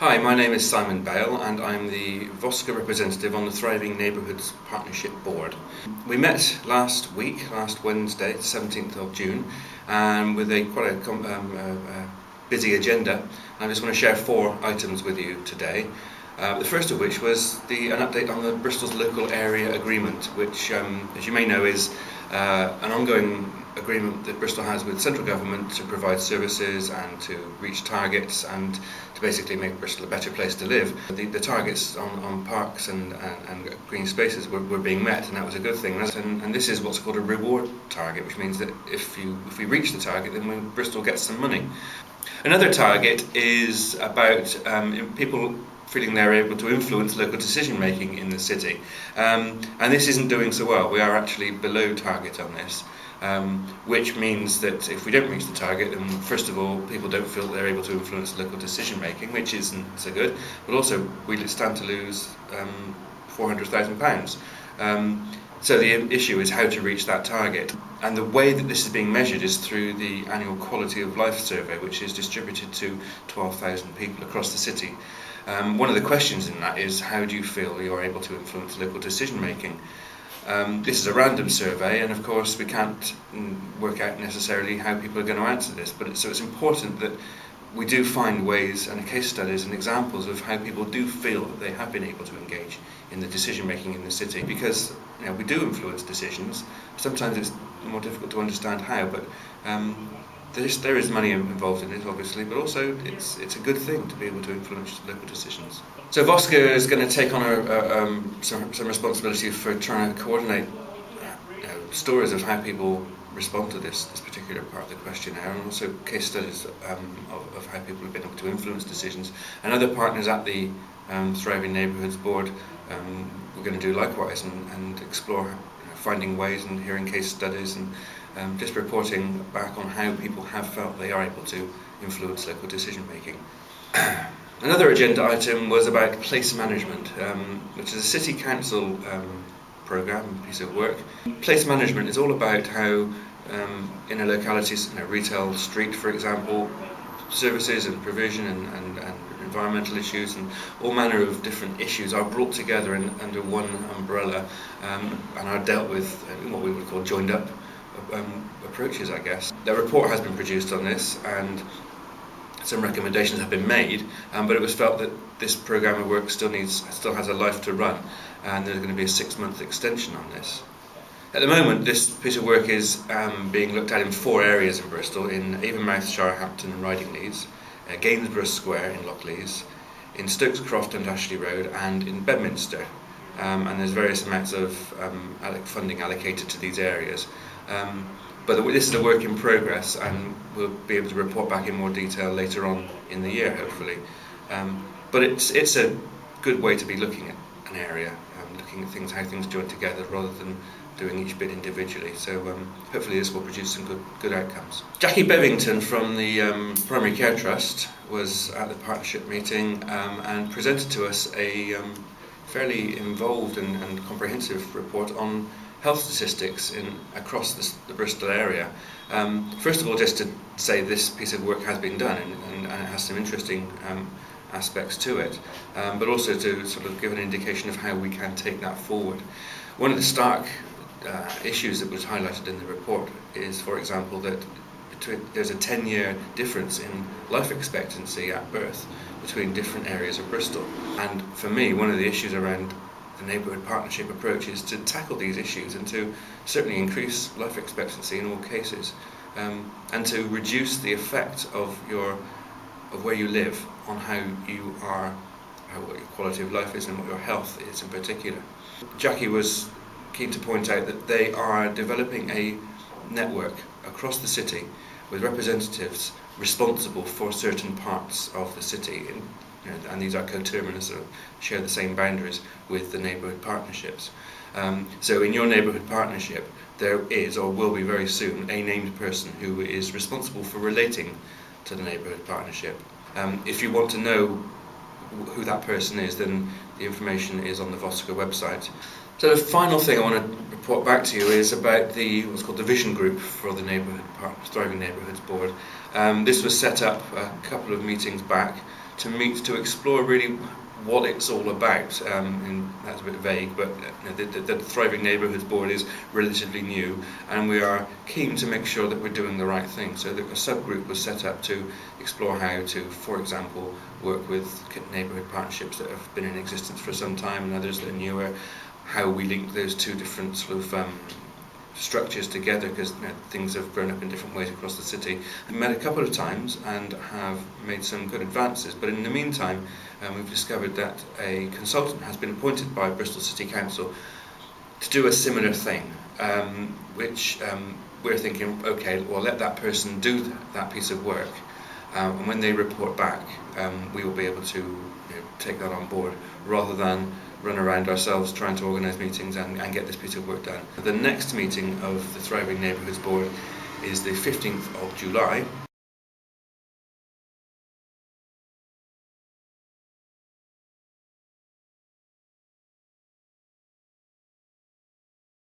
Hi, my name is Simon Bale and I'm the Voscur representative on the Thriving Neighbourhoods Partnership Board. We met last Wednesday, 17th of June, with quite a busy agenda. I just want to share 4 items with you today. The first of which was an update on the Bristol's local area agreement, which, as you may know, is an ongoing agreement that Bristol has with central government to provide services and to reach targets and to basically make Bristol a better place to live. The targets on parks and green spaces were being met, and that was a good thing. And this is what's called a reward target, which means that if we reach the target, then Bristol gets some money. Another target is about people feeling they're able to influence local decision making in the city, and this isn't doing so well. We are actually below target on this, which means that if we don't reach the target, then first of all people don't feel they're able to influence local decision making, which isn't so good, but also we stand to lose £400,000. So the issue is how to reach that target, and the way that this is being measured is through the annual Quality of Life survey, which is distributed to 12,000 people across the city. One of the questions in that is, how do you feel you're able to influence local decision making? This is a random survey, and of course we can't work out necessarily how people are going to answer this, so it's important that we do find ways and case studies and examples of how people do feel that they have been able to engage in the decision making in the city, because we do influence decisions. Sometimes it's more difficult to understand how, but there is money involved in it, obviously, but also it's a good thing to be able to influence local decisions. So Voscur is going to take on some responsibility for trying to coordinate stories of how people respond to this particular part of the questionnaire, and also case studies of how people have been able to influence decisions. And other partners at the Thriving Neighbourhoods Board, we're going to do likewise and explore finding ways and hearing case studies and just reporting back on how people have felt they are able to influence local decision making. Another agenda item was about place management, which is a city council programme, piece of work. Place management is all about how in a locality, retail street for example, services and provision and environmental issues and all manner of different issues are brought together under one umbrella and are dealt with in what we would call joined up approaches, I guess. The report has been produced on this and some recommendations have been made, but it was felt that this programme of work still has a life to run, and there's going to be a 6-month extension on this. At the moment, this piece of work is being looked at in 4 areas in Bristol: in Avonmouth, Shirehampton and Ridingleys, Gainsborough Square in Lockleys, in Stokes Croft and Ashley Road, and in Bedminster. And there's various amounts of funding allocated to these areas. But this is a work in progress, and we'll be able to report back in more detail later on in the year, hopefully. But it's a good way to be looking at an area, looking at how things join together rather than doing each bit individually. So hopefully this will produce some good outcomes. Jackie Bevington from the Primary Care Trust was at the partnership meeting and presented to us a fairly involved and comprehensive report on health statistics across the Bristol area. First of all, just to say this piece of work has been done and it has some interesting aspects to it, but also to sort of give an indication of how we can take that forward. One of the stark issues that was highlighted in the report is, for example, that there's a 10-year difference in life expectancy at birth between different areas of Bristol. And for me, one of the issues around the neighbourhood partnership approach is to tackle these issues and to certainly increase life expectancy in all cases, and to reduce the effect of where you live on how you are, what your quality of life is and what your health is in particular. Jackie was keen to point out that they are developing a network across the city with representatives responsible for certain parts of the city, and these are coterminous, or share the same boundaries with the neighbourhood partnerships. So in your neighbourhood partnership there is, or will be very soon, a named person who is responsible for relating to the neighbourhood partnership. If you want to know who that person is, then the information is on the Voscur website. So the final thing I want to report report back to you is about what's called the Vision Group for the Thriving Neighbourhoods Board. This was set up a couple of meetings back to explore really what it's all about. And that's a bit vague, but the Thriving Neighbourhoods Board is relatively new, and we are keen to make sure that we're doing the right thing. So a subgroup was set up to explore how to, for example, work with neighbourhood partnerships that have been in existence for some time and others that are newer, how we link those two different sort of structures together, because things have grown up in different ways across the city. We met a couple of times and have made some good advances, but in the meantime we've discovered that a consultant has been appointed by Bristol City Council to do a similar thing, which we're thinking, okay, well, let that person do that piece of work, and when they report back we will be able to take that on board, rather than run around ourselves trying to organise meetings and get this piece of work done. The next meeting of the Thriving Neighbourhoods Board is the 15th of July.